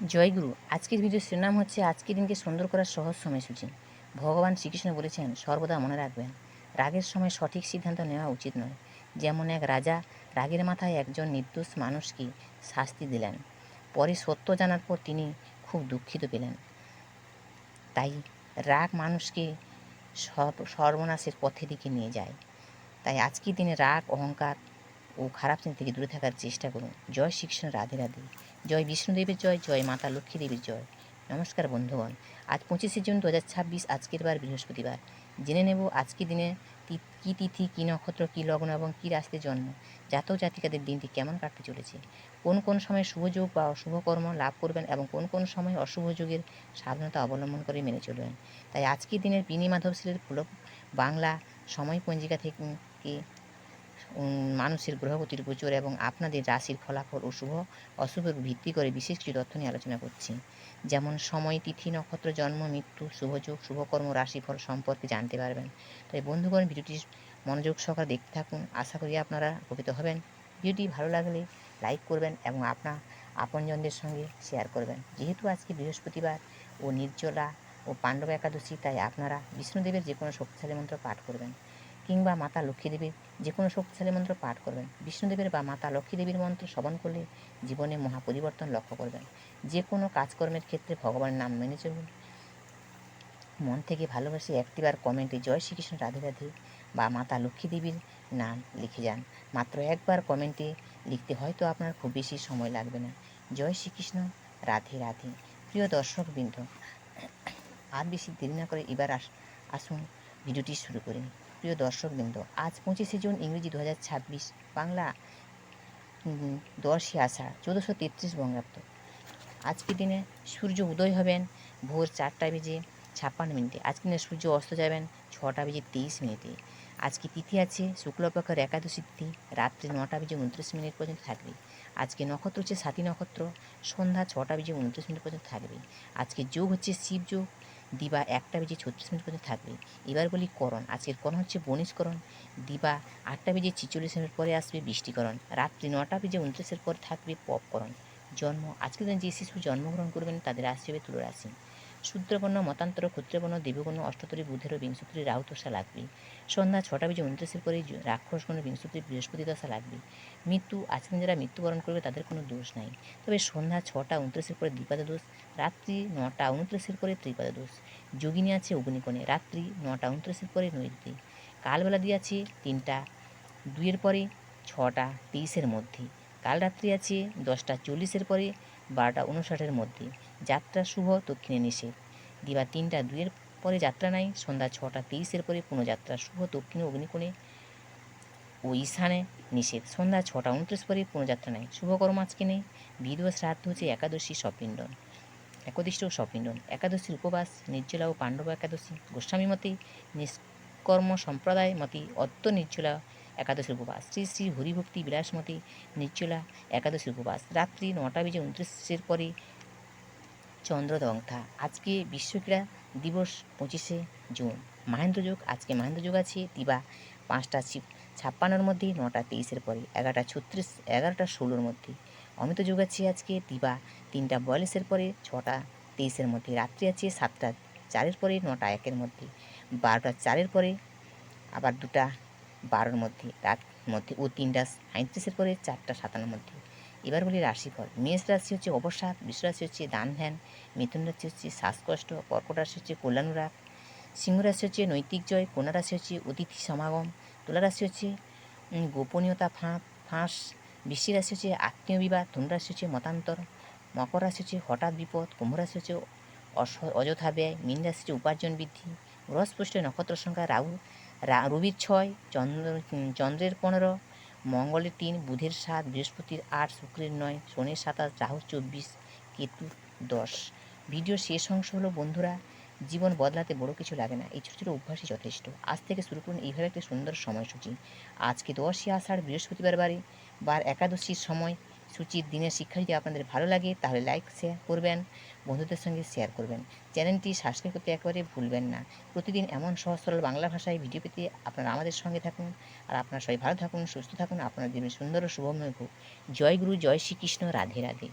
জয়গুরু। আজকের ভিডিওর শিরোনাম হচ্ছে আজকের দিনকে সুন্দর করার সহজ সময়সূচি। ভগবান শ্রীকৃষ্ণ বলেছেন, সর্বদা মনে রাখবেন, রাগের সময় সঠিক সিদ্ধান্ত নেওয়া উচিত নয়। যেমন এক রাজা রাগের মাথায় একজন নির্দোষ মানুষকে শাস্তি দিলেন। পরে সত্য জানার পর তিনি খুব দুঃখিত পেলেন। তাই রাগ মানুষকে সর্বনাশের পথে দিকে নিয়ে যায়। তাই আজকের দিনে রাগ, অহংকার ও খারাপ চিন্তা থেকে দূরে থাকার চেষ্টা করুন। জয় শ্রীকৃষ্ণ, রাধে রাধে। জয় বিষ্ণুদেবের জয়, জয় মাতা লক্ষ্মী দেবীর জয়। নমস্কার বন্ধুগণ, আজ 25শে জুন 2026, আজকের বার বৃহস্পতিবার। জেনে নেব আজকের দিনে কী তিথি, কী নক্ষত্র, কী লগ্ন এবং কী রাশিতে জন্ম জাতক জাতিকাদের দিনটি কেমন কাটতে চলেছে, কোন কোন সময় শুভযোগ বা অশুভ কর্ম লাভ করবেন এবং কোন কোন সময় অশুভ যোগের সাবধানতা অবলম্বন করে মেনে চলবেন। তাই আজকের দিনের বিনি মাধবশীলের বাংলা সময় পঞ্জিকা থেকে মানুষের গ্রহগতির গোচর এবং আপনাদের রাশির ফলাফল ও শুভ অশুভের ভিত্তি করে বিশেষ কিছু তথ্য নিয়ে আলোচনা করছি। যেমন সময়, তিথি, নক্ষত্র, জন্ম, মৃত্যু, শুভযোগ, শুভকর্ম, রাশিফল সম্পর্কে জানতে পারবেন। তাই বন্ধুগণ, ভিডিওটি মনোযোগ সহকারে দেখতে থাকুন। আশা করি আপনারা উপকৃত হবেন। ভিডিওটি ভালো লাগলে লাইক করবেন এবং আপনার আপনজনদের সঙ্গে শেয়ার করবেন। যেহেতু আজকে বৃহস্পতিবার ও নির্জলা ও পাণ্ডব একাদশী, তাই আপনারা বিষ্ণুদেবের যে কোনো শক্তিশালী মন্ত্র পাঠ করবেন কিংবা মাতা লক্ষ্মীদেবীর যে কোনো শক্তিশালী মন্ত্র পাঠ করবেন। বিষ্ণুদেবের বা মাতা লক্ষ্মীদেবীর মন্ত্র শ্রবণ করলে জীবনে মহা পরিবর্তন লক্ষ্য করবেন। যে কোনো কাজকর্মের ক্ষেত্রে ভগবানের নাম মেনে চলুন। মন থেকে ভালোবাসে একটিবার কমেন্টে জয় শ্রীকৃষ্ণ, রাধে রাধে বা মাতা লক্ষ্মীদেবীর নাম লিখে যান। মাত্র একবার কমেন্টে লিখতে হয়তো আপনার খুব বেশি সময় লাগবে না। জয় শ্রীকৃষ্ণ, রাধে রাধে। প্রিয় দর্শকবৃন্দ, আর বেশি দেরি না করে এবার আসুন ভিডিওটি শুরু করি। প্রিয় দর্শকবৃন্দ, আজ 25শে জুন, ইংরেজি 2026, বাংলা 10ই আষাঢ় 1433 বঙ্গাব্দ। আজকের দিনে সূর্য উদয় হবেন ভোর 4টা বেজে 56 মিনিটে। আজকের দিনে সূর্য অস্ত যাবেন 6টা বেজে 23 মিনিটে। আজকে তিথি আছে শুক্লপক্ষের একাদশী তিথি, রাত্রি 9টা বেজে 29 মিনিট পর্যন্ত থাকবে। আজকে নক্ষত্র হচ্ছে সাথী নক্ষত্র, সন্ধ্যা 6টা বেজে 29 মিনিট পর্যন্ত থাকবে। আজকে যোগ হচ্ছে শিব যোগ, দিবা 1টা বেজে 36 মিনিট পর্যন্ত থাকবে। এবার বলি করণ। আজকের করণ হচ্ছে বনিষ্করণ, দিবা 8টা বেজে 46 মিনিট পরে আসবে বৃষ্টিকরণ, রাত্রি 9টা বেজে 29 পর থাকবে পপকরণ। জন্ম, আজকের দিনে যে শিশু জন্মগ্রহণ করবেন তাদের রাশি হবে তুলা রাশি। শূদ্রবর্ণ, মতান্তর, ক্ষত্রিয়বর্ণ, দেবগণ, অষ্টতরী, বুধের বিংশতরী রাহু দশা লাগবে। সন্ধ্যা 6টা বেজে 29 পরে রাক্ষসগণ বিংশতরী বৃহস্পতি দশা লাগবে। মৃত্যু, আজকের দিনে যারা মৃত্যুবরণ করবে তাদের কোনো দোষ নাই, তবে সন্ধ্যা 6টা 29 পরে দ্বিপাদ দোষ, রাত্রি 9টা 29 পরে ত্রিপাদ দোষ। যোগিনী আছে অগ্নিকোণে, রাত্রি 9টা 29 পরে নৈরতি। কালবেলা দিয়ে আছে 3টা 2 পরে 6টা 23 মধ্যে। কাল রাত্রি আছে 10টা 40 পরে 12টা 59 মধ্যে। যাত্রা শুভ, দক্ষিণে নিষেধ। দিবা 3টা 2 পরে যাত্রা নাই। সন্ধ্যা 6টা 23 পরে পুনঃযাত্রা শুভ, দক্ষিণে অগ্নিকোণে ও ঈশানে নিষেধ। সন্ধ্যা 6টা 29 পরে পুনঃযাত্রা নাই। শুভকর্ম আজকে নেই। বিধবা শ্রাদ্ধ হচ্ছে একাদশী সপিণ্ডন, একদিষ্ট সপিণ্ডন। একাদশীর উপবাস নির্জলা ও পাণ্ডব একাদশী। গোস্বামী মতে নিষ্কর্ম সম্প্রদায় মতে অদ্য নির্জলা একাদশীর উপবাস। শ্রী শ্রী হরিভক্তি বিলাস মতে নির্জলা একাদশীর উপবাস। রাত্রি 9টা বেজে 29 পরে চন্দ্রদংথা। আজকে বিশ্বক্রীড়া দিবস 25শে জুন। মাহেন্দ্র যোগ, আজকে মাহেন্দ্র যোগ আছে দিবা 5টা 56 মধ্যে, 9টা 23 পরে 11টা 16 মধ্যে। অমিত যোগ আছে আজকে দিবা 3টা 42 পরে 6টা 23 মধ্যে। রাত্রি আছে 7টা 4 পরে 9টা 1 মধ্যে, 12টা 4 পরে আবার 2টা 12 মধ্যে রাত মধ্যে ও 3টা 37 পরে 4টা 57 মধ্যে। এবার বলি রাশিফল। মেষ রাশি হচ্ছে অবসাদ, বৃষ রাশি হচ্ছে দান ধ্যান, মিথুন রাশি হচ্ছে শ্বাসকষ্ট, কর্কট রাশি হচ্ছে কল্যাণুরাগ, সিংহ রাশি হচ্ছে নৈতিক জয়, কন্যা রাশি হচ্ছে অতিথি সমাগম, তুলা রাশি হচ্ছে গোপনীয়তা ফাঁস, বৃশ্চিক রাশি হচ্ছে আত্মীয় বিবাদ, ধনু রাশি হচ্ছে মতান্তর, মকর রাশি হচ্ছে হঠাৎ বিপদ, কুম্ভ রাশি হচ্ছে অযথা ব্যয়, মীন রাশি হচ্ছে উপার্জন বৃদ্ধি। বৃহস্পতি নক্ষত্র সংখ্যা রাহু, রবির 6, চন্দ্রের 15, মঙ্গলের 3, বুধের 7, বৃহস্পতির 8, শুক্রের 9, শনির 27, রাহুর 24, কেতুর 10। ভিডিওর শেষ অংশ হলো বন্ধুরা, জীবন বদলাতে বড় কিছু লাগে না, এই ছোটো ছোটো অভ্যাসই যথেষ্ট। আজ থেকে শুরু করুন এইভাবে একটা সুন্দর সময়সূচি। আজকে 10ই আষাঢ় বৃহস্পতিবার বার একাদশীর সময় সূচির দিনের শিক্ষা যদি আপনাদের ভালো লাগে তাহলে লাইক শেয়ার করবেন, বন্ধুদের সঙ্গে শেয়ার করবেন। চ্যানেলটি সাবস্ক্রাইব করতে একেবারে ভুলবেন না। প্রতিদিন এমন সহজ সরল বাংলা ভাষায় ভিডিও পেতে আপনারা আমাদের সঙ্গে থাকুন। আর আপনারা সবাই ভালো থাকুন, সুস্থ থাকুন, আপনার জীবনে সুন্দর ও শুভময় হোক। জয় গুরু, জয় শ্রীকৃষ্ণ, রাধে রাধে।